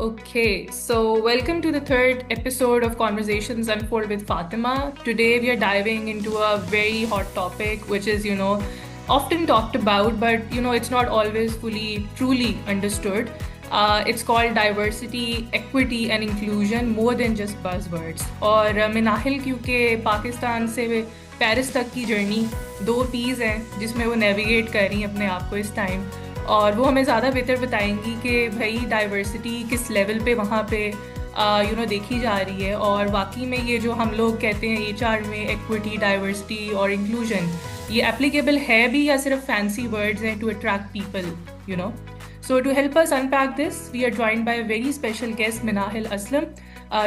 Okay, so welcome to the third episode of Conversations Unfold with Fatima. Today we are diving into a very hot topic, which is, often talked about, but, it's not always fully, truly understood. It's called diversity, equity and inclusion, more than just buzzwords. और मिनाहिल क्योंकि पाकिस्तान से Paris तक की journey दो Pease हैं जिसमें वो navigate कर रही हैं अपने आप को इस टाइम, और वो हमें ज़्यादा बेहतर बताएंगी कि भाई डाइवर्सिटी किस लेवल पे वहाँ पे देखी जा रही है, और वाकई में ये जो हम लोग कहते हैं एचआर में इक्विटी, डाइवर्सिटी और इंक्लूजन, ये एप्लीकेबल है भी या सिर्फ फैंसी वर्ड्स हैं to attract people, So to help us unpack this, we are joined by a very special guest, Minahil Aslam.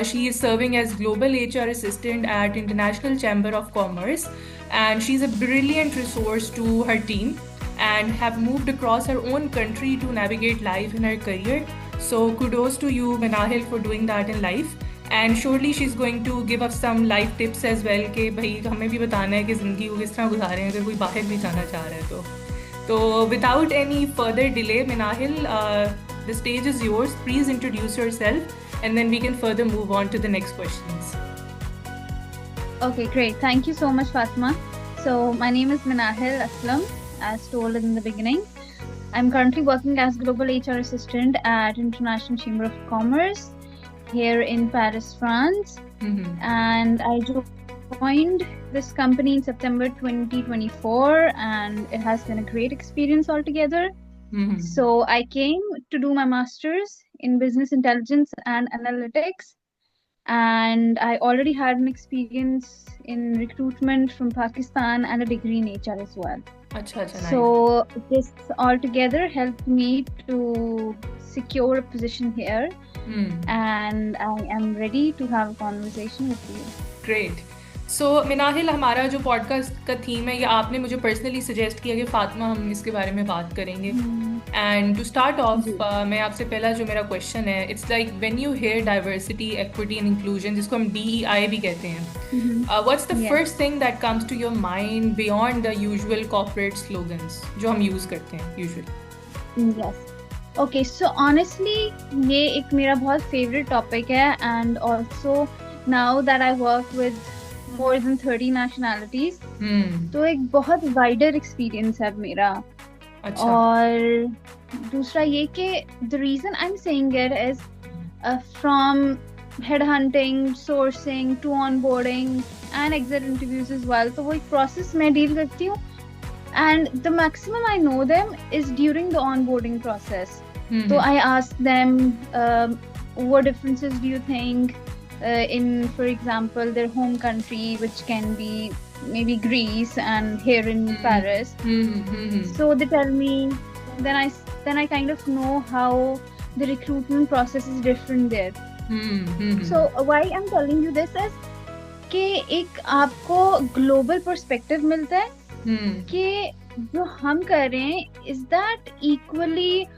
She is serving as Global HR Assistant at International Chamber of Commerce, and she's a brilliant resource to her team and have moved across her own country to navigate life in her career. So kudos to you, Minahil, for doing that in life. And surely she's going to give us some life tips as well कि भाई हमें भी बताना है कि ज़िंदगी को किस तरह गुजारें अगर कोई बाहर भी जाना चाह रहा है तो. So without any further delay, Minahil, the stage is yours. Please introduce yourself and then we can further move on to the next questions. Okay, great. Thank you so much, Fatima. So my name is Minahil Aslam, as told in the beginning. I'm currently working as Global HR Assistant at International Chamber of Commerce here in Paris, France. And I joined this company in September 2024, and it has been a great experience altogether. So I came to do my master's in business intelligence and analytics, and I already had an experience in recruitment from Pakistan and a degree in HR as well. Nice. So this altogether helped me to secure a position here, and I am ready to have a conversation with you. Great. So Minahil, हमारा जो podcast का theme है ये आपने मुझे personally suggest किया कि फातिमा हम इसके बारे में बात करेंगे. एंड टू स्टार्ट ऑफ मैं आपसे पहला जो मेरा क्वेश्चन है, it's like when you hear diversity, equity and inclusion, जिसको हम DEI भी कहते हैं, what's the first thing that comes to your mind beyond the usual corporate slogans जो हम यूज़ करते हैं usually? Yes. Okay, so honestly ये एक मेरा बहुत फेवरेट टॉपिक है, and also now that I work with more than 30 nationalities, तो एक बहुत वाइडर एक्सपीरियंस है मेरा. अच्छा. और दूसरा ये कि the reason I'm saying it is from headhunting, sourcing to onboarding and exit interviews as well. तो वो एक process मैं डील करती हूँ, and the maximum I know them is during the onboarding process. So I ask them, what differences do you think in, for example, their home country, which can be maybe Greece, and here in Paris. So they tell me, then I kind of know how the recruitment process is different there. So why I'm telling you this is कि एक आपको global perspective मिलता है कि जो हम कर रहे हैं is that equally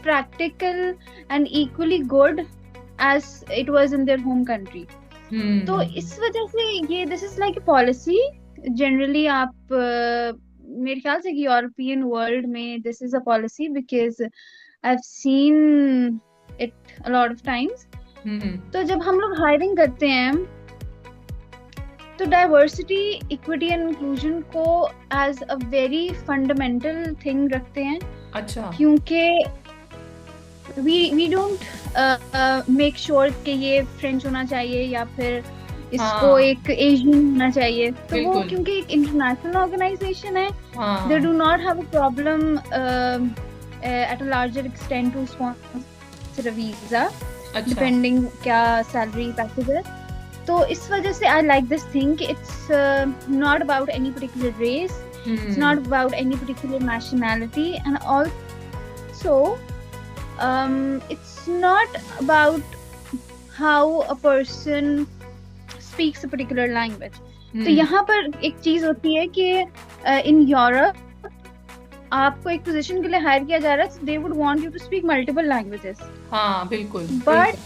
practical and equally good as it was in their home country. तो इस वजह से ये this is like a policy generally. आप मेरे ख्याल से यूरोपियन वर्ल्ड में this is a policy because I've seen it a lot of times. तो जब हम लोग हायरिंग करते हैं तो डाइवर्सिटी, इक्विटी एंड इंक्लूजन को as a very fundamental thing रखते हैं. अच्छा. क्योंकि we don't make sure कि ये फ्रेंच होना चाहिए या फिर इसको एक एशियन होना चाहिए. तो वो क्योंकि एक इंटरनेशनल ऑर्गेनाइजेशन है, they do not have a problem at a larger extent to sponsor a visa, depending क्या salary package है. तो इस वजह से I like this thing. It's not about any particular race, it's not about any particular nationality, and also it's not about how a person speaks a particular language. तो यहाँ पर एक चीज होती है कि in Europe आपको एक पोजीशन के लिए हायर किया जा रहा है, they would want you to speak multiple languages. हाँ बिल्कुल. But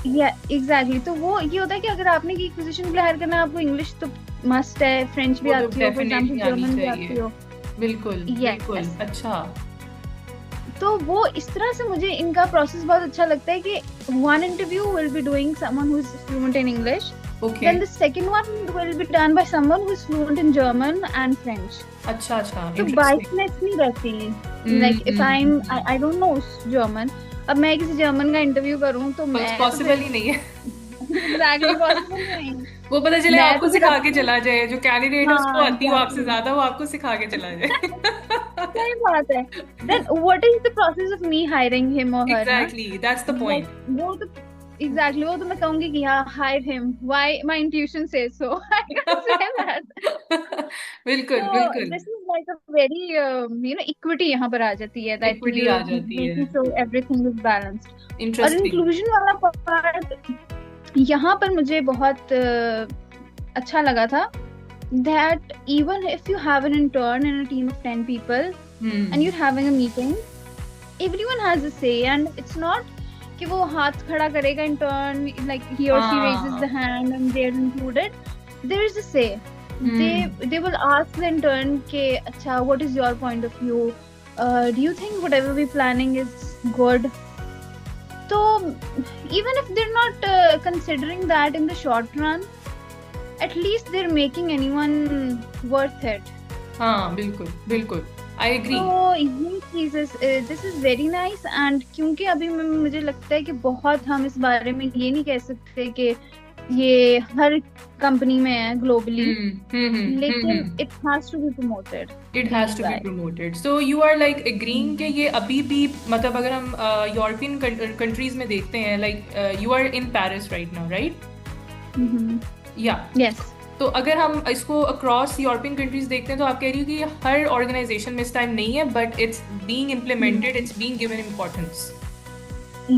exactly. तो वो ये होता है कि अगर आपने की पोजीशन के लिए हायर करना है, आपको इंग्लिश तो मस्ट है, फ्रेंच भी आती हो, फॉर एग्जांपल जर्मन भी आती हो. बिल्कुल. अच्छा. तो वो इस तरह से मुझे इनका प्रोसेस बहुत अच्छा लगता है कि one interview will be doing someone who is fluent in English. Okay. Then the second one will be done by someone who is fluent in German and French. अच्छा अच्छा, तो biasness नहीं रहती. Like if I don't know German, अब मैं किसी German का interview करूं तो मैं पॉसिबल ही नहीं है. Exactly, possible नहीं. वो पता चले आपको सिखा के चला जाए, जो कैंडिडेट है उसको आती हो आपसे ज्यादा, वो आपको सिखा के चला जाए. सही बात है. Then what is the process of me hiring him or her? Exactly, that's the point. वो तो exactly, वो तो मैं कहूंगी कि हाँ, hire him. Why my intuition says so. I can say that. बिल्कुल So बिल्कुल. this is like a very equity यहाँ पर आ जाती है. That Equity आ जाती है. So everything is balanced. और Interesting. inclusion वाला part यहाँ पर मुझे बहुत अच्छा लगा था. That even if you have an intern in a team of 10 people and you're having a meeting, everyone has a say, and it's not कि वो हाथ खड़ा करेगा intern, like he or she raises the hand and they're included. There is a say. They will ask the intern के अच्छा, what is your point of view? Do you think whatever we're planning is good? So even if they're not considering that in the short run, at least they're making anyone worth it. हाँ बिल्कुल बिल्कुल, I agree. तो ये चीज़ this is very nice, and क्योंकि अभी मुझे लगता है कि बहुत हम इस बारे में ये नहीं कह सकते कि ये हर कंपनी में है globally, लेकिन it has to be promoted. It has to be promoted. So you are like agreeing कि ये अभी भी, मतलब अगर हम यूरोपियन कंट्रीज में देखते हैं, like you are in Paris right now, right? Yeah. Yes. तो अगर हम इसको अक्रॉस यूरोपियन कंट्रीज देखते हैं तो आप कह रही हो कि हर ऑर्गेनाइजेशन में इस टाइम नहीं है, but it's being implemented, it's being given importance.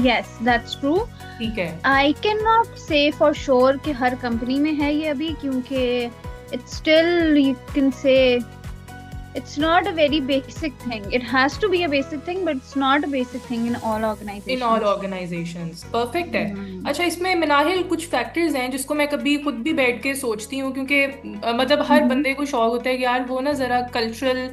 Yes, that's true. ठीक है. I cannot say for sure कि हर कंपनी में है ये अभी, क्योंकि it's still, you can say, it's not a very basic thing. It has to be a basic thing, but it's not a basic thing in all organizations. In all organizations. Perfect है. अच्छा, इसमें मिनाहिल कुछ factors हैं जिसको मैं कभी खुद भी बैठ के सोचती हूँ, क्योंकि मतलब हर बंदे को शौक होता है कि यार वो ना जरा कल्चरल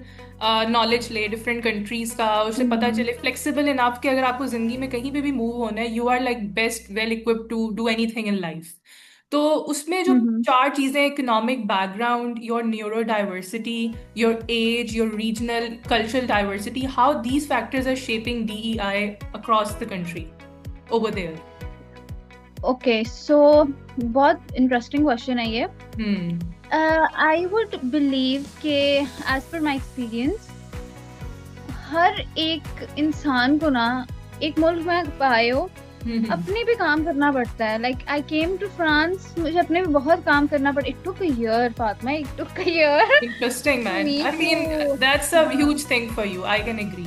नॉलेज ले डिफरेंट कंट्रीज का, उससे पता चले फ्लेक्सिबल इनफ कि अगर आपको जिंदगी में कहीं पे भी मूव होना है, you are like best well equipped to do anything in life. तो उसमें जो 4 चीजें, economic background, your neurodiversity, your age, your regional cultural diversity, how these factors are shaping DEI across the country over there. Okay, so बहुत interesting question है ये. I would believe कि as per my experience, हर एक इंसान को ना एक मुल्क में आए हो अपने भी काम करना पड़ता है. Like I came to France, मुझे अपने भी बहुत काम करना पड़ा. It took a year, Fatima, it took a year. Interesting man. I mean that's a huge thing for you. I can agree.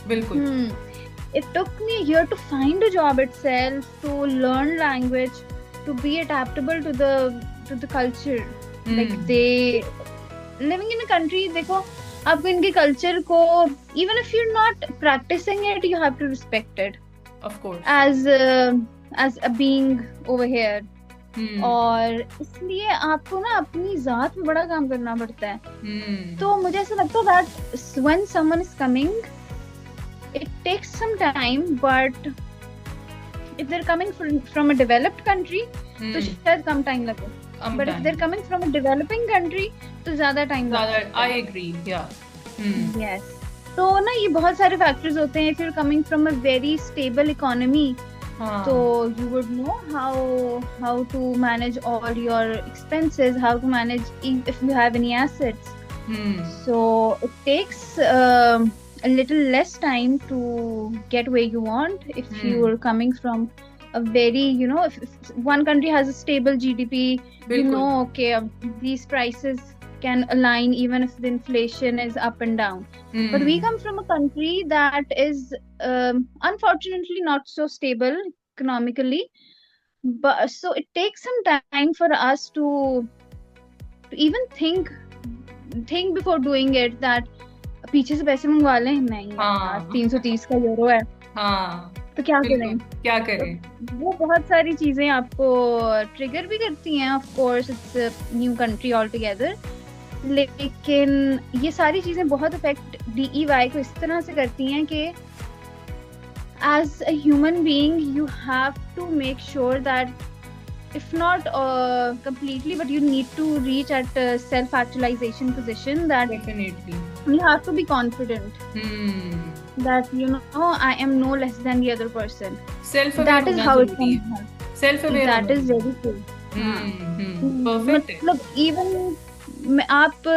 बिल्कुल. It took me a year to find a job itself, to learn language, to be adaptable to the culture. Like they living in a country, देखो आपको इनके culture को, even if you're not practicing it, you have to respect it. Of course. As a being over here. और इसलिए आपको ना अपनी जात में बड़ा काम करना पड़ता है. तो मुझे ऐसा लगता है that when someone is coming, it takes some time, but if they're coming from a developed country, तो शायद कम टाइम लगे. But if they're coming from a developing country, तो ज़्यादा टाइम लगेगा. I agree. Yeah. Yes. तो ना ये बहुत सारे फैक्टर्स होते हैं. If you're coming from a very stable economy, so you would know how to manage all your expenses, how to manage if you have any assets. So it takes a little less time to get where you want if you are coming from a very, if one country has a stable GDP, you know, okay, these prices can align even if the inflation is up and down. But we come from a country that is unfortunately not so stable economically, but so it takes some time for us to even think before doing it, that पीछे से पैसे मंगवा लें. नहीं, 330 का euro है. तो क्या करें. वो बहुत सारी चीजें आपको ट्रिगर भी करती हैं. Of course it's new country all together, लेकिन ये सारी चीजें बहुत इफेक्ट DEI को इस तरह से करती हैं कि as a human being you have to make sure that if not completely, but you need to reach at self actualization position, that Definitely. you have to be confident Hmm. that I am no less than the other person. Self aware That is होना how it जरूरी comes है. out. Self aware That होना is जरूरी very है. true. Perfect है. मतलब even आप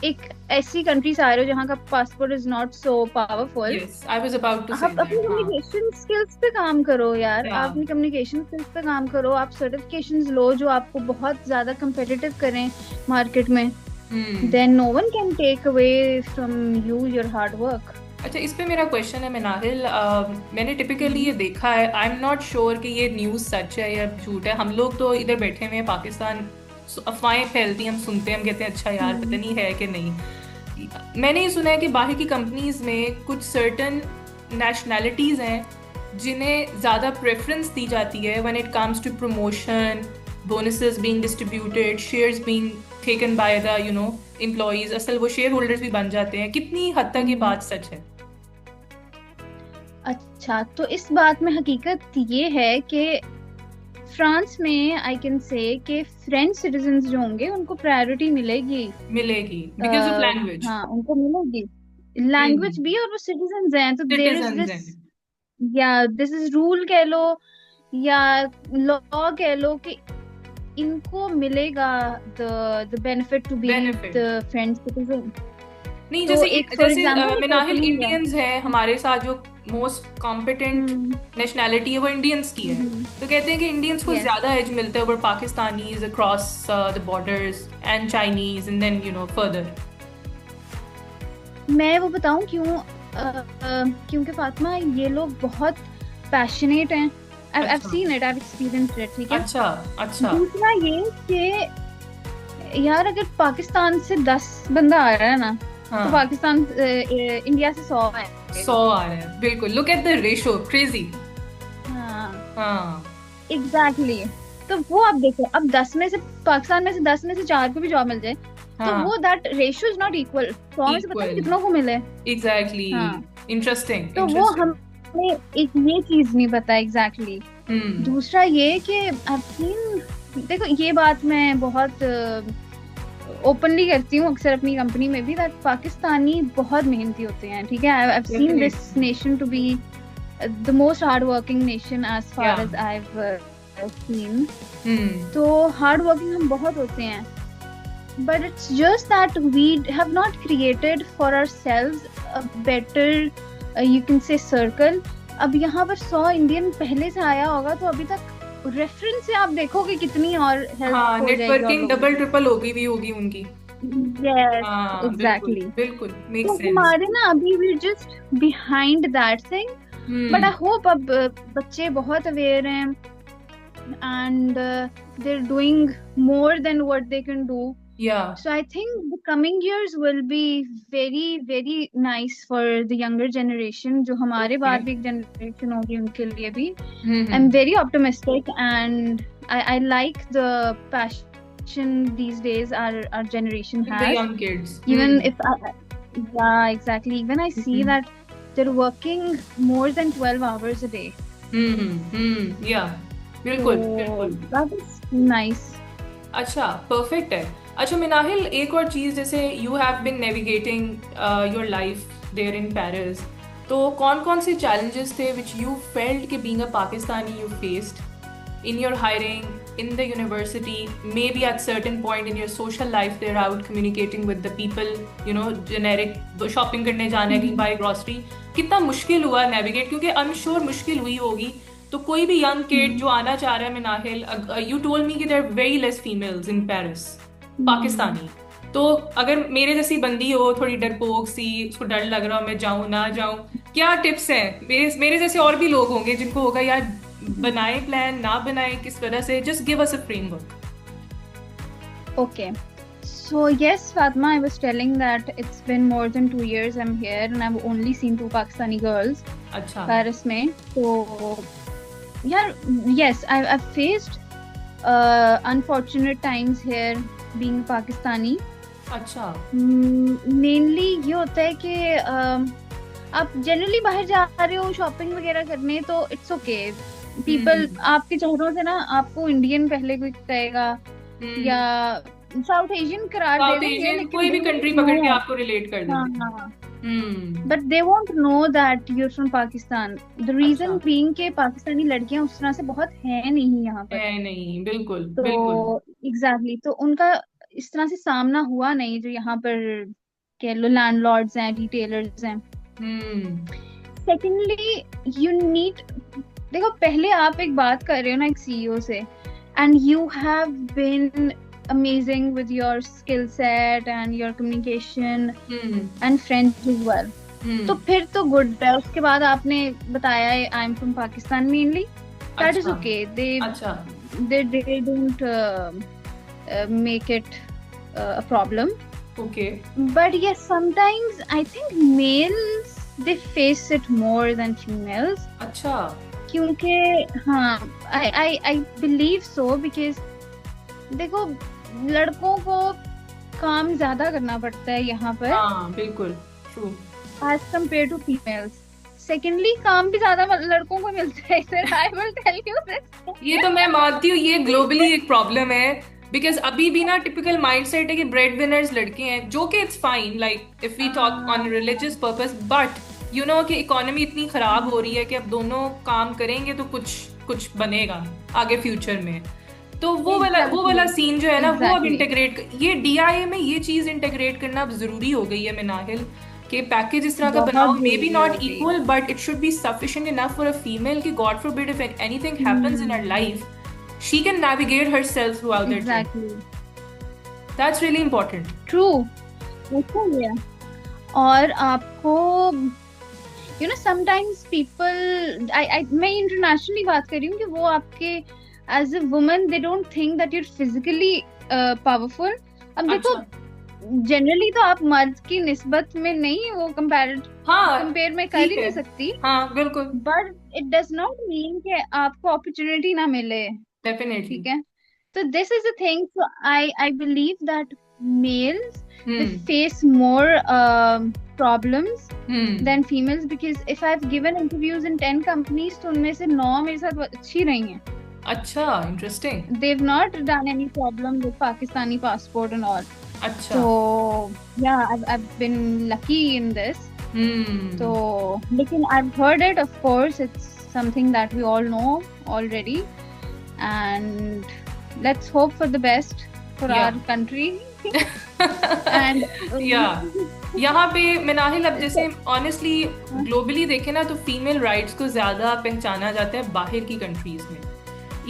एक ऐसी कंट्री से आ रहे हो जहाँ का passport is not so powerful. Yes, I was about to say आप अपनी that. हाँ. कम्युनिकेशन स्किल्स पे काम करो यार. Yeah. आप अपनी कम्युनिकेशन स्किल्स पे काम करो. आप सर्टिफिकेशंस लो जो आपको बहुत ज्यादा कंपेटिटिव करें मार्केट में. Then no one can take away from you your hard work. अच्छा, इस पे मेरा क्वेश्चन है मिनाहिल. मैंने टिपिकली ये देखा है, आई एम नॉट श्योर कि ये न्यूज़ सच है या झूठ है. हम लोग तो इधर बैठे हुए हैं पाकिस्तान, अफवाहें फैलती हैं, हम सुनते हैं, हम कहते हैं अच्छा यार पता नहीं है कि नहीं. मैंने ये सुना है कि बाहर की कंपनीज में कुछ सर्टन नेशनैलिटीज़ हैं जिन्हें ज़्यादा प्रेफरेंस दी जाती है when it comes to promotion, bonuses being distributed, shares being taken by the employees. असल वो शेयर होल्डर्स भी बन जाते हैं. कितनी हद तक ये बात सच है? अच्छा, तो इस बात में हकीकत ये है कि फ्रांस में आई कैन से कि फ्रेंच सिटीजन्स जो होंगे उनको प्रायोरिटी मिलेगी बिकॉज ऑफ लैंग्वेज. हाँ, उनको मिलेगी लैंग्वेज भी, और वो सिटीजन्स हैं, तो देयर इज दिस, या दिस इज रूल कह लो या लॉ कह लो कि इनको मिलेगा the benefit to be the French citizen. नहीं, जैसे मिनाहिल इंडियंस है हमारे साथ, जो मोस्ट कॉम्पिटेंट नेशनैलिटी है वो इंडियंस की है, तो कहते हैं कि इंडियंस को ज्यादा एज मिलता है over Pakistanis across the borders and Chinese and then further. मैं वो बताऊं क्यों? क्योंकि फातिमा ये लोग बहुत पैशनेट हैं. I've seen it, I've experienced it. ठीक है. अच्छा. दूसरा ये कि यार अगर पाकिस्तान से 10 बंदा आ रहा है ना, तो पाकिस्तान इंडिया से 100 है. 100 आ रहे हैं, बिल्कुल. Look at the ratio, crazy. हाँ, एग्जैक्टली. तो वो आप देखो, अब 10 में से पाकिस्तान में से 10 में से 4 को भी जॉब मिल जाए, तो वो that ratio is not equal. 100 में से पता नहीं कितनों को मिले. एग्जैक्टली. इंटरेस्टिंग. तो वो हमें एक ये चीज नहीं पता एग्जैक्टली. दूसरा ये कि देखो, ये बात मैं बहुत ओपनली करती हूँ अक्सर अपनी कंपनी में भी, दैट पाकिस्तानी बहुत मेहनती होते हैं. ठीक है. I have seen this nation to be the most hard working nation as far as I have seen. तो हार्ड वर्किंग हम बहुत होते हैं, but it's just that we have not created for ourselves a better you can say circle. अब यहाँ पर 100 Indian पहले से आया होगा, तो अभी तक रेफरेंस से आप देखोगे कितनी और हेल्प हो जाएगी. नेटवर्किंग डबल ट्रिपल होगी उनकी. Yes, exactly. बिल्कुल makes sense. हमारे ना अभी we just behind that thing, but I hope अब बच्चे बहुत aware हैं and they're doing more than what they can do. Yeah. So I think the coming years will be very, very nice for the younger generation. जो हमारे बाद भी एक generation होगी उनके लिए भी. I'm very optimistic and I like the passion these days our generation has. The young kids. Even if yeah, exactly. Even I see that they're working more than 12 hours a day. Yeah. बिल्कुल. That is nice. अच्छा, perfect है. अच्छा मिनाहिल, एक और चीज़, जैसे you have been navigating your life there in Paris, तो कौन कौन से चैलेंजेस थे विच यू फेल्ट कि being a Pakistani you faced in your hiring in the university, maybe at certain point in your social life there out communicating with the people, generic shopping करने जाना है, कहीं bye grocery, कितना मुश्किल हुआ navigate? क्योंकि I am sure मुश्किल हुई होगी. तो कोई भी यंग किड जो आना चाह रहा है मिनाहिल, यू टोल्ड मी कि there are very less females in Paris Pakistani, तो अगर मेरे जैसी बंदी हो, थोड़ी डरपोक सी, उसको डर लग रहा हो मैं जाऊं ना जाऊं, क्या टिप्स हैं? मेरे जैसे और भी लोग होंगे जिनको होगा यार बनाए प्लान ना बनाए किस तरह से. Just give us a framework. Okay, so yes, Fatma, I was telling that it's been more than 2 years I'm here and I've only seen 2 Pakistani girls. अच्छा. Paris में. So yeah, yes, I've faced unfortunate times here being Pakistani. अच्छा. Mainly ये होता है कि आप generally बाहर जा रहे हो शॉपिंग वगैरह करने तो इट्स ओके, पीपल आपके चेहरों से ना आपको इंडियन पहले कोई कहेगा या साउथ एशियन करार दे साउथ देंगे, एशियन लेकिन कोई दे भी वोंट कंट्री पकड़ के नो। आपको रिलेट कर हाँ देते हैं। हाँ, hmm. But they won't know that you're from Pakistan. The reason अच्छा। बीइंग के पाकिस्तानी लड़कियां उस तरह से बहुत है नहीं यहाँ पर। है नहीं, बिल्कुल तो बिल्कुल। एग्जैक्टली तो उनका इस तरह से सामना हुआ नहीं जो यहाँ पर कह लो लैंडलॉर्ड्स हैं, रिटेलर्स हैं। हम्म। सेकेंडली यू नीड, देखो पहले आप एक बात कर रहे हो ना एक सीईओ से, and you have been amazing with your skill set and your communication hmm. And French as well, तो हम्म। फिर तो गुड है। उसके बाद आपने बताया I am from Pakistan mainly, that is अच्छा। ओके। अच्छा। they don't make it a problem. Okay. But yes, sometimes I think males they face it more than females. अच्छा। क्योंकि हाँ, I believe so because देखो लड़कों को काम ज्यादा करना पड़ता है यहाँ पर हाँ बिल्कुल true. as compared to females. Secondly, काम भी ज्यादा लड़कों को मिलता है sir, I will tell you this. ये तो मैं मानती हूँ, ये ग्लोबली एक प्रॉब्लम है। बिकॉज अभी भी ना टिपिकल माइंडसेट है कि ब्रेड विनर्स लड़के हैं, जो कि it's fine like if we talk on religious purpose, but you know कि इकोनॉमी इतनी खराब हो रही है कि अब दोनों काम करेंगे तो कुछ कुछ बनेगा आगे फ्यूचर में। तो वो वाला सीन जो है ना, वो अब इंटीग्रेट, ये डीआईए में ये चीज इंटीग्रेट करना अब जरूरी हो गई है मिनाहिल, कि पैकेज इस तरह का बनाओ, maybe not equal but it should be sufficient enough for a female कि God forbid if anything happens in her life she can navigate herself throughout that journey. That's really important. True. ऐसा ही है। और आपको you know sometimes people मैं internationally बात कर रही हूँ कि वो आपके as a woman they don't think that you're physically powerful. अब देखो जनरली तो आप मर्द की निस्बत में नहीं वो कंपेयर में कर ही नहीं सकती। हाँ बिल्कुल। But it does not mean कि आपको अपॉर्चुनिटी ना मिले। Definitely. ठीक है, so this is the thing. So I believe that males they face more problems than females because if I've given interviews in 10 companies तो उनमें से 9 मेरे साथ अच्छी रही हैं। अच्छा, interesting. They've not done any problem with Pakistani passport and all. अच्छा. So yeah, I've been lucky in this. So लेकिन I've heard it, of course it's something that we all know already. And let's hope for the best for our country. And यहाँ पे मिनाहिल अब जैसे honestly globally देखें ना तो female rights को ज्यादा पहचाना जाता है बाहर की कंट्रीज में।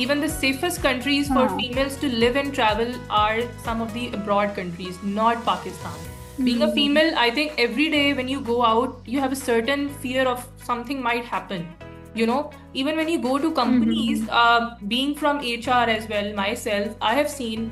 Even the safest countries for females to live and travel are some of the abroad countries, not Pakistan. Being a female, I think every day when you go out, you have a certain fear of something might happen. You know, even when you go to companies, being from HR as well, myself, I have seen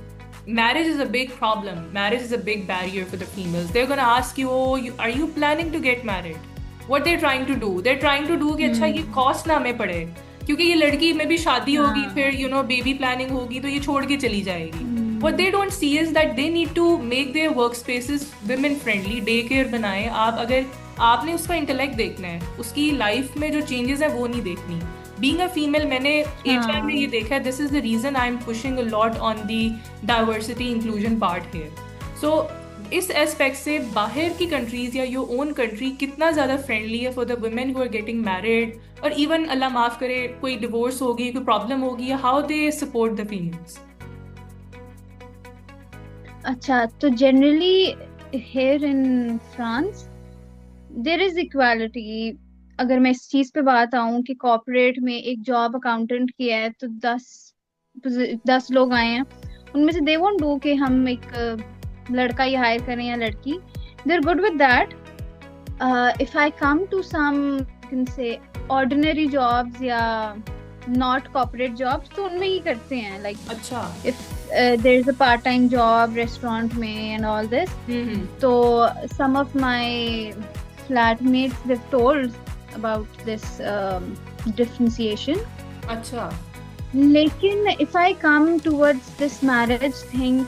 marriage is a big problem. Marriage is a big barrier for the females. They're going to ask you, oh, are you planning to get married? What they're trying to do? They're trying to do कि अच्छा ये cost ना हमें पड़े, क्योंकि ये लड़की में भी शादी होगी, फिर you know बेबी प्लानिंग होगी तो ये छोड़ के चली जाएगी। What they don't see is that they need to make their workspaces women friendly, day care बनाए। आप अगर आपने उसका इंटेलेक्ट देखना है, उसकी लाइफ में जो चेंजेस है वो नहीं देखनी। Being a female, मैंने HR में ये देखा है, this is the reason I'm pushing a lot on the diversity inclusion part here. So इस एस्पेक्ट से बाहर की कंट्रीज या योर ओन कंट्री कितना ज़्यादा फ्रेंडली है for the women who are getting married, और इवन अल्लाह माफ़ करे कोई डिवोर्स होगी, कोई प्रॉब्लम होगी, how they support the females? अच्छा, तो generally here in France there is equality. अगर मैं इस चीज पे बात आऊं कि कॉर्पोरेट में एक जॉब अकाउंटेंट की है तो 10 लोग आए हैं, उनमें से दे वोंट डू कि हम एक लड़का ही हायर करें या लड़की। They are good with that. If I come to some can say ordinary jobs या नॉट कॉर्पोरेट जॉब्स तो उनमें ही करते हैं लाइक अच्छा if there is a part time job restaurant में एंड ऑल दिस, तो some of my flatmates they've told about this differentiation. अच्छा, लेकिन if I come towards this marriage thing,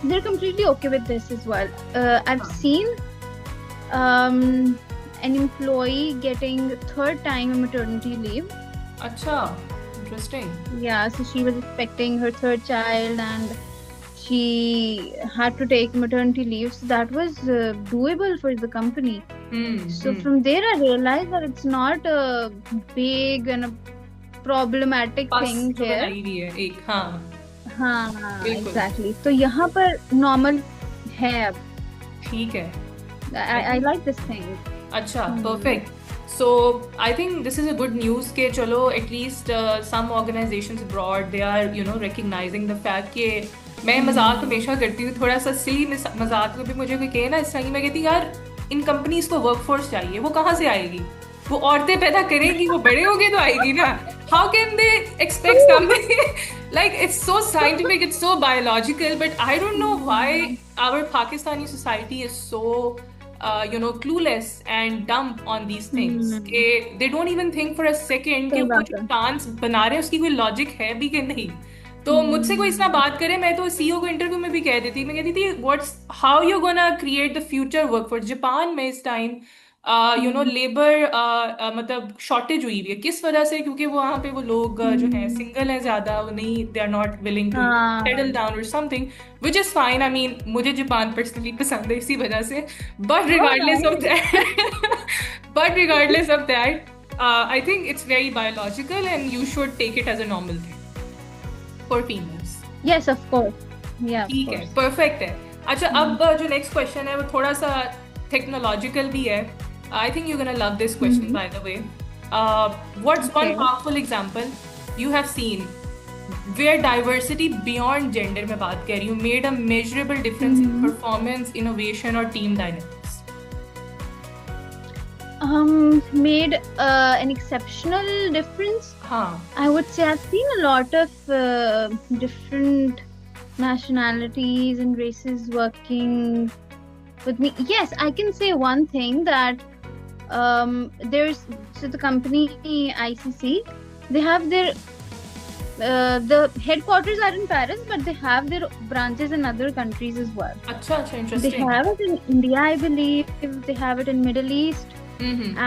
they're completely okay with this as well. I've seen an employee getting third time a maternity leave. Acha, interesting. Yeah, so she was expecting her third child and she had to take maternity leave. So that was doable for the company. So from there I realized that it's not a big and a problematic thing here. हाँ exactly. तो यहाँ पर normal है अब. ठीक है. I like this thing. अच्छा, perfect. So I think this is a good news कि चलो at least some organizations abroad they are recognizing the fact कि मैं मजाक हमेशा करती हूँ, थोड़ा सा सिली मजाक में भी मुझे कोई कहे ना इस तरह, मैं कहती यार इन कंपनीज को वर्कफोर्स चाहिए, वो कहाँ से आएगी? वो औरतें पैदा करेंगी, वो बड़े होंगे तो आएगी ना. How can they expect something like it's so scientific, it's so biological, but I don't know why our Pakistani society is so clueless and dumb on these things. They don't even think for a second कि वो जो dance बना रहे हैं उसकी कोई logic है भी कि नहीं. तो मुझसे कोई इतना बात करे, मैं तो सीईओ को इंटरव्यू में भी कह देती, मैं कहती थी what's how you gonna create the future workforce. Japan में इस टाइम लेबर मतलब शॉर्टेज हुई हुई है. किस वजह से? क्योंकि वहाँ पे वो लोग जो है सिंगल है ज्यादा, वो नहीं, they are not willing to settle down और something, which is fine. I mean मुझे जापान पर्सनली पसंद है इसी वजह से. But regardless of that I think it's very biological and you should take it as a normal thing for females. Yes of course. ठीक है, perfect है. अच्छा, अब जो नेक्स्ट क्वेश्चन है वो थोड़ा सा टेक्नोलॉजिकल भी है. I think you're gonna love this question, by the way. What's one powerful example you have seen where diversity beyond gender में बात कर रही हूँ made a measurable difference in performance, innovation or team dynamics? Made an exceptional difference. I would say I've seen a lot of different nationalities and races working with me. Yes, I can say one thing that there's the company ICC, they have their the headquarters are in Paris, but they have their branches in other countries as well. Acha, interesting. They have it in India, I believe. They have it in Middle East,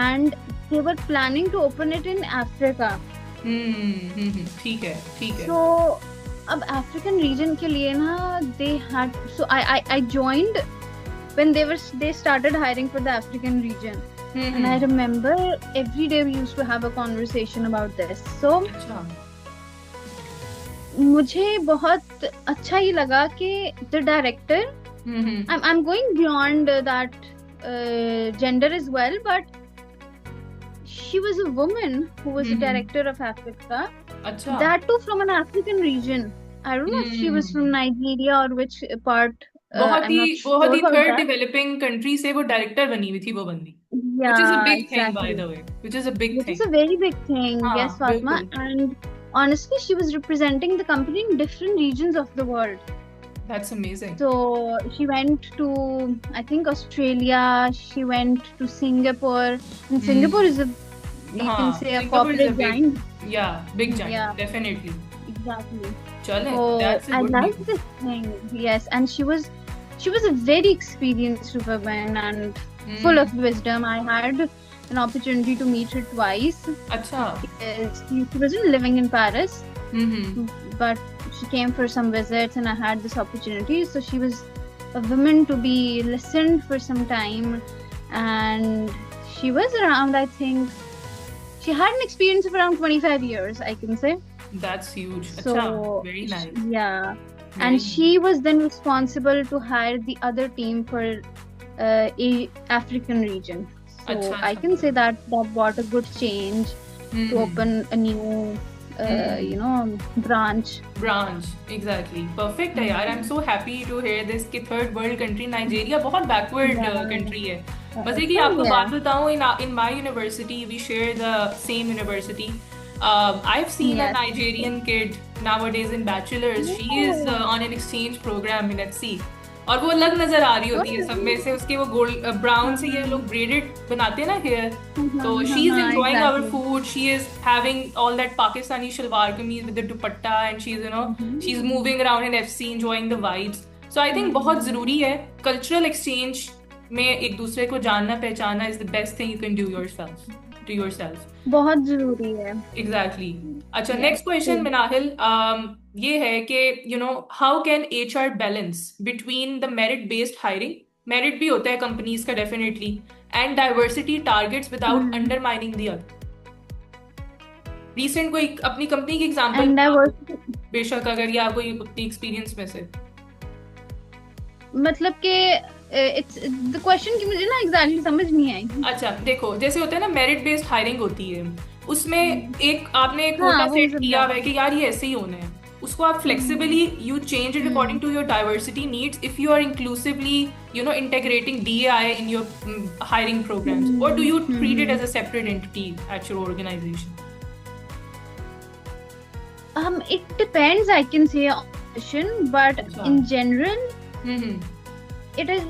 and they were planning to open it in Africa. ठीक है. So अब African region के लिए ना they had, so I joined when they started hiring for the African region. And I remember every day we used to have a conversation about this. So मुझे बहुत अच्छा ही लगा कि the director, I'm going beyond that gender as well, but she was a woman who was the director of Africa. That too from an African region. I don't know if she was from Nigeria or which part. बहुत ही third developing country से वो director बनी हुई थी वो बंदी. Which is a big thing, by the way. Which is a big thing. Which is a very big thing. Yes, Fatma. And honestly, she was representing the company in different regions of the world. That's amazing. So she went to, I think, Australia. She went to Singapore. And Singapore is you can say a corporate giant. Yeah, big giant. Yeah. Definitely. Exactly. Chale, so that's a good I like this thing. Yes, and she was a very experienced woman and full of wisdom. I had an opportunity to meet her twice. Acha. She wasn't living in Paris, but she came for some visits and I had this opportunity. So she was a woman to be listened for some time, and she was around, I think, she had an experience of around 25 years, I can say. That's huge. So, Acha, very nice. Yeah. And she was then responsible to hire the other team for African region. So I can say that brought a good change to open a new branch. Exactly. Perfect है यार. I'm so happy to hear this कि third world country Nigeria बहुत backward country है. बस एक ही आपको बात बताऊँ, in my university we share the same university. I've seen a Nigerian kid nowadays in bachelor's. She is on an exchange program in HC. और वो अलग नजर आ रही होती है सब में से. उसके वो गोल्ड ब्राउन से ये लोग ब्रेडेड बनाते हैं ना हेयर. तो she is enjoying our food. She is having all that Pakistani shalwar kameez with the dupatta, and she's she's moving around in FC enjoying the vibes. So I think बहुत जरूरी है cultural exchange में एक दूसरे को जानना पहचाना is the best thing you can do yourself to yourself. बहुत जरूरी है। एग्जैक्टली। अच्छा, यस नेक्स्ट क्वेश्चन मिनाहिल, ये है कि how can HR balance between the merit based hiring, merit भी होता है कंपनीज का definitely, and diversity targets without undermining the other. Recent कोई अपनी कंपनी की एग्जांपल, बेशक अगर या कोई अपनी एक्सपीरियंस में से, मतलब कि इट्स द क्वेश्चन की मुझे ना एग्जैक्टली समझ नहीं आई। अच्छा देखो, जैसे होता है ना मेरिट बेस्ड हायरिंग होती है, उसमें एक आपने एक कोटा सेट किया हुआ है कि यार ये ऐसे ही होना है, उसको आप flexibly you change it according to your diversity needs if you are inclusively integrating DEI in your hiring programs, और do you treat it as a separate entity at your organisation? It depends, I can say, on position, but in general, it is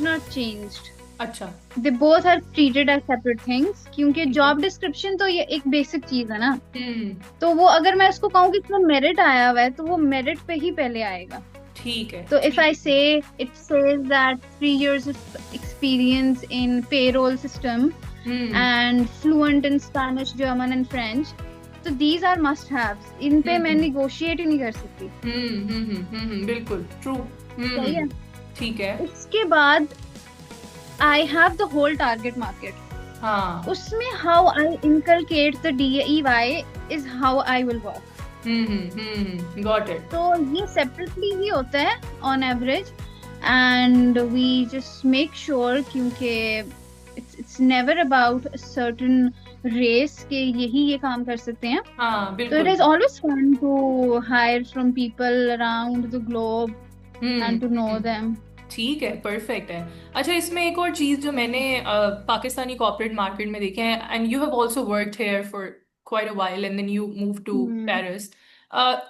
not changed. अच्छा, they both are treated as separate things, क्योंकि job description तो ये एक basic चीज है ना, तो वो अगर मैं उसको कहूँ कि इसमें merit आया हुआ है तो वो merit पे ही पहले आएगा। ठीक है। तो if I say it says that 3 years of experience in payroll system and fluent in Spanish, German and French, तो these are must haves, इन पे मैं negotiate ही नहीं कर सकती। बिल्कुल ट्रू। सही है। ठीक है। उसके बाद I have the whole target market. हाँ। उसमें how I inculcate the DEI is how I will work. Got it. तो ये separately ही होता है on average, and we just make sure, क्योंकि it's never about a certain race के यही ये काम कर सकते हैं। हाँ, बिल्कुल। So it is always fun to hire from people around the globe and to know them. ठीक है, परफेक्ट है। अच्छा, इसमें एक और चीज जो मैंने पाकिस्तानी कॉर्पोरेट मार्केट में देखे हैं, and you have also worked here for quite a while and then you move to Paris,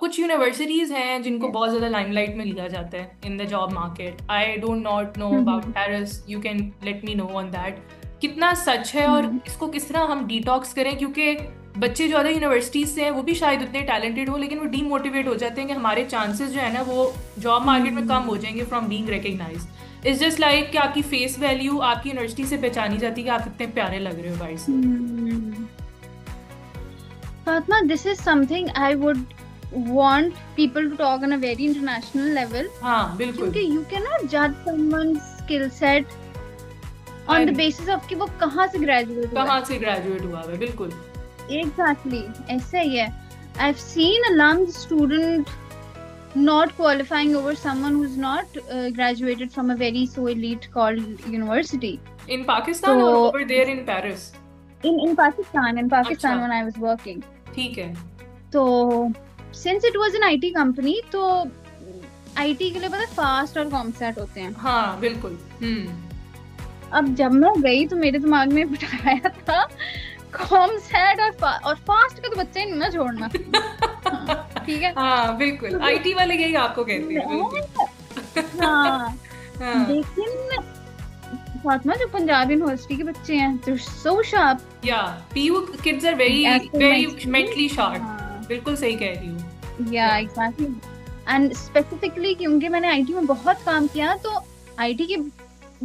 कुछ यूनिवर्सिटीज हैं जिनको बहुत ज्यादा लाइमलाइट में लिया जाता है in the job market. I don't not know about Paris, you can let me know on that, कितना सच है और इसको किस तरह हम डिटॉक्स करें, क्योंकि बच्चे जो अदर यूनिवर्सिटीज से हैं वो भी शायद उतने टैलेंटेड हो, लेकिन वो डीमोटिवेट हो जाते हैं कि हमारे चांसेस जो है ना वो जॉब मार्केट में कम हो जाएंगे from being recognised. It's just like कि आपकी फेस वैल्यू आपकी यूनिवर्सिटी से पहचानी जाती है कि आप कितने प्यारे लग रहे हो बाहर से। Fatima, this is something I would want people to talk on a very international level. हाँ, बिल्कुल। क्योंकि you cannot judge someone's skill set on the basis of कि वो कहाँ से graduate हुआ है। बिल्कुल। Exactly, ऐसे ही है। I've seen a alum student not qualifying over someone who's not graduated from a very so elite called university. In Pakistan or over there in Paris? In Pakistan, अच्छा। when I was working. ठीक है। तो since it was an IT company, तो IT के लिए पता fast और कॉम्पसेट होते हैं। हाँ, बिल्कुल। अब जब मैं गई तो मेरे दिमाग में बिठाया था कॉम्पसेट और फास्ट का तो बच्चा ही नहीं ना छोड़ना। ठीक है। हाँ, बिल्कुल। IT वाले यही आपको कहते हैं। हाँ, लेकिन फातिमा जो पंजाब यूनिवर्सिटी के बच्चे हैं, they're so sharp. PU kids are very mentally sharp. बिल्कुल सही कह रही हूँ। Exactly. And specifically क्योंकि मैंने IT में बहुत काम किया, तो IT के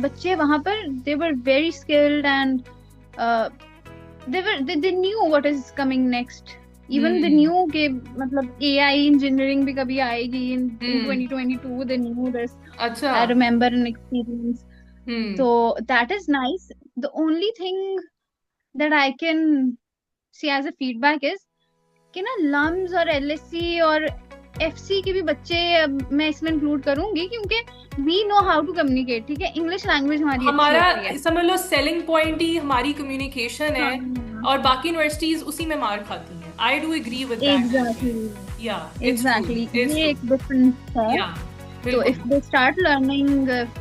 बच्चे वहाँ पर they were very skilled and they knew what is coming next. Even they knew कि मतलब AI engineering भी कभी आएगी in 2022. They knew this. अच्छा। I remember an experience. So that is nice. The only thing that I can see as a feedback is कि ना lumps और LSC और FC के भी बच्चे मैं इसमें इंक्लूड करूंगी, क्योंकि we know how to communicate. ठीक है, इंग्लिश लैंग्वेज हमारा समझ लो सेलिंग पॉइंट ही हमारी कम्युनिकेशन है, और बाकी यूनिवर्सिटीज उसी में मार खाती हैं। I do agree with that. Exactly. ये एक डिफरेंस है। तो if they start learning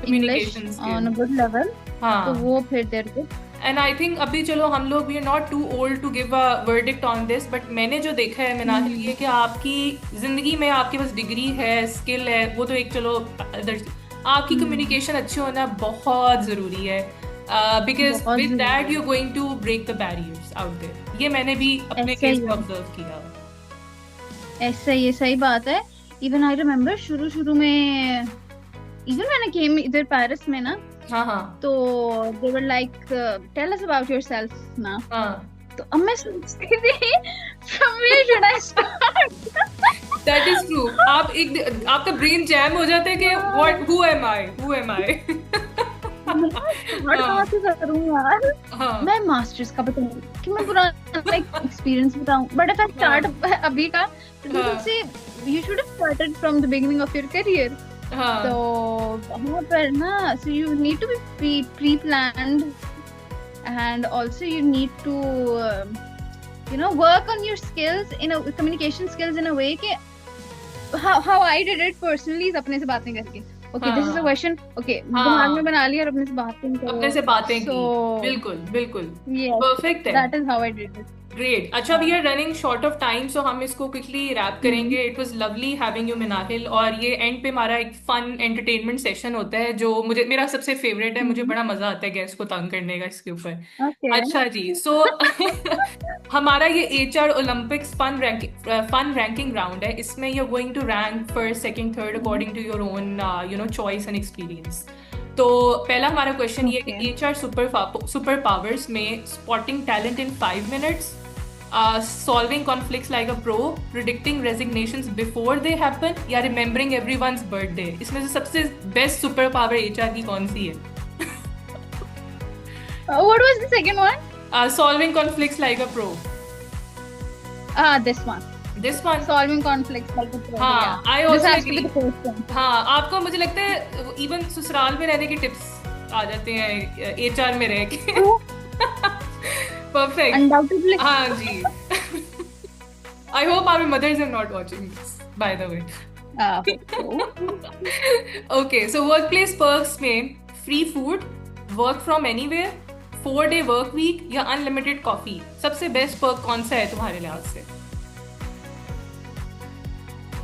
English on a good level, तो वो फिर देर को। एंड आई थिंक अभी चलो हम लोग we are not too old to give a verdict on this, but मैंने जो देखा है मिनाहिल, ये कि आपकी जिंदगी में आपके पास डिग्री है, स्किल है, वो तो एक चलो, आपकी कम्युनिकेशन अच्छी होना बहुत जरूरी है, because with that you are going to break the barriers out there. ये मैंने भी अपने केस में ऑब्जर्व किया। ऐसा ये सही बात है। इवन आई रिमेम्बर शुरू में इवन when I came इधर पेरिस में ना, हाँ हाँ तो they were like tell us about yourself ना. हाँ. तो अब मैं सोचती थी from where should I start. That is true. आपका ब्रेन जैम हो जाता है कि what who am I start कहाँ से करूँ यार. मैं मास्टर्स का बताऊँ कि मैं पूरा एक्सपीरियंस बताऊँ, बट इफ आई स्टार्ट अभी का तो से you should have started from the beginning of your career. तो वहाँ पर ना, so you need to be pre-planned and also you need to work on your skills in a communication skills in a way कि how I did it personally is अपने से बातें करके. Okay, this is a question. Okay, दिमाग में बना लिया और अपने से बातें की. बिल्कुल बिल्कुल. Yes, परफेक्ट है. that is how I did it. Great. अच्छा, we are running short of time, so हम इसको क्विकली रैप करेंगे. It was lovely having you Minahil, और ये एंड पे हमारा एक फन एंटरटेनमेंट सेशन होता है जो मेरा सबसे फेवरेट है. मुझे बड़ा मजा आता है गेस्ट को तंग करने का इसके ऊपर. अच्छा जी, सो हमारा ये HR Olympics fun ranking round है. इसमें you are going to rank first second third according to your own choice and experience. तो पहला हमारा क्वेश्चन ये कि HR सुपर पावर्स में spotting talent in 5 minutes, solving conflicts like a pro, predicting resignations before they happen, या remembering everyone's birthday. इसमें से सबसे बेस्ट सुपर पावर HR की कौन सी है? What was the second one? Solving conflicts like a pro. This one. Solving conflicts like a pro. हाँ, I also agree. हाँ, आपको मुझे लगता है even ससुराल में रहने की टिप्स आ जाते हैं HR में रह के. Perfect. Undoubtedly. हाँ जी. I hope our mothers are not watching this, by the way. Okay, so workplace perks में free food, work from anywhere, 4-day work week या unlimited coffee. सबसे बेस्ट पर्क कौन सा है तुम्हारे लिहाज से?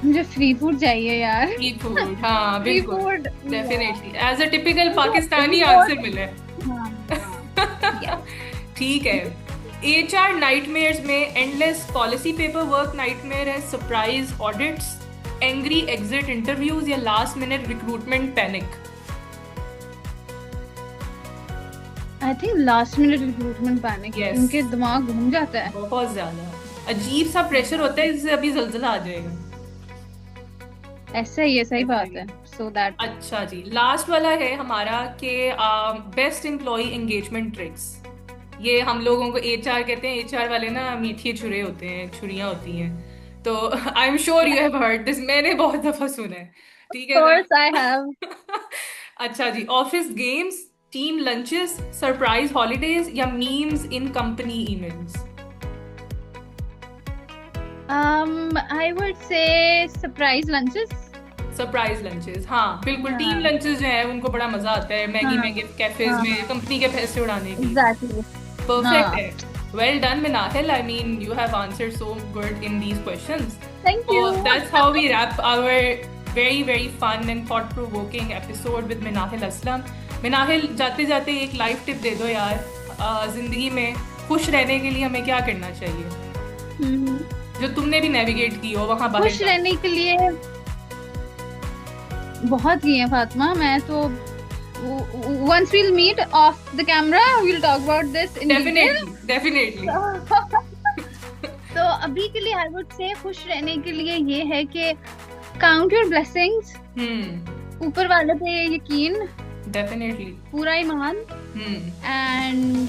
मुझे फ्री फूड चाहिए यार. फ्री फूड, हाँ बिल्कुल, definitely. As a typical Pakistani answer मिला है. ठीक है. HR नाइटमेयर्स में endless policy paperwork nightmare है, surprise audits, angry exit interviews या last minute recruitment panic. I think last minute recruitment panic. उनके दिमाग घूम जाता है बहुत ज्यादा. अजीब सा प्रेशर होता है, इससे अभी जल्जला आ जाएगा. ऐसा ही है, सही बात है. So that. अच्छा जी, लास्ट वाला है हमारा कि बेस्ट एम्प्लॉय एंगेजमेंट ट्रिक्स. ये हम लोगों को HR कहते हैं. HR वाले ना मीठे छुरे होते हैं, छुरियां होती हैं. तो I am sure you have heard this. मैंने बहुत दफा सुना है. ठीक है. Of course I have. अच्छा जी, office games, team lunches, surprise holidays या memes in company emails. I would say surprise lunches. Surprise lunches, हाँ बिल्कुल. टीम लंचेस जो है उनको बड़ा मजा आता है मैगी में, कैफेज में, कंपनी के पैसे उड़ाने की. Exactly. Perfect है. Well done, Minahil. I mean, you have answered so good in these questions. Thank you. So that's how we wrap our very, very fun and thought-provoking episode with Minahil Aslam. Minahil, जाते जाते एक life tip दे दो यार. जिंदगी में खुश रहने के लिए हमें क्या करना चाहिए, जो तुमने भी नेविगेट की हो वहाँ बाहर. खुश रहने के लिए बहुत ही है फातिमा. मैं तो once we'll meet off the camera we'll talk about this in definitely. तो अभी के लिए I would say खुश रहने के लिए ये है कि count your blessings. ऊपर वाले पे यकीन, definitely, पूरा ईमान, and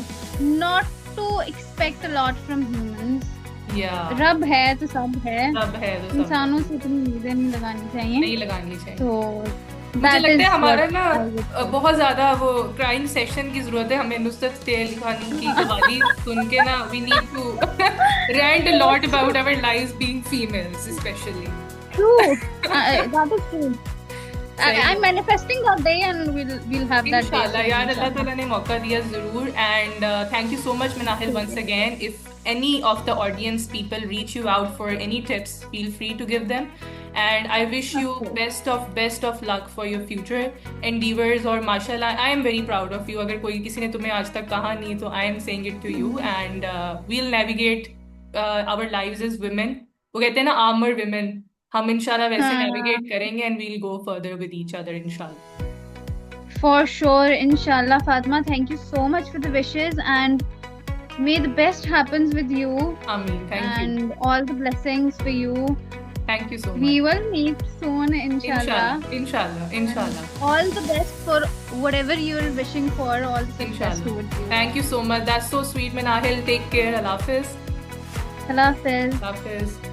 not to expect a lot from humans. रब है तो सब है. इंसानों से इतनी उम्मीदें नहीं लगानी चाहिए. तो मुझे लगता है हमारा ना बहुत ज्यादा वो क्राइम सेक्शन की जरूरत है. हमें नुसरत फतेह अली खान की कहानी सुन के ना we need to rant a lot about our lives being females especially. True. That is true. I'm manifesting that day and we'll have that day. इंशाल्लाह यार, अल्लाह ताला ने मौका दिया जरूर. And thank you so much Minahil once again. If any of the audience people reach you out for any tips, feel free to give them. And I wish you best of luck for your future endeavors. और माशाल्लाह, I am very proud of you. अगर कोई किसी ने तुम्हें आज तक कहा नहीं तो I am saying it to you. And we'll navigate our lives as women. वो कहते हैं ना armor women. हम इंशाल्लाह वैसे navigate करेंगे and we'll go further with each other इंशाल्लाह. For sure, inshallah, Fatima. Thank you so much for the wishes, and may the best happens with you. Ameen. Thank you. And all the blessings for you. Thank you so much. We will meet soon, inshallah. Inshallah. All the best for whatever you're wishing for. All the success towards you. Thank you so much. That's so sweet, Manahil. Take care. Allah Hafiz. Allah Hafiz. Allah Hafiz.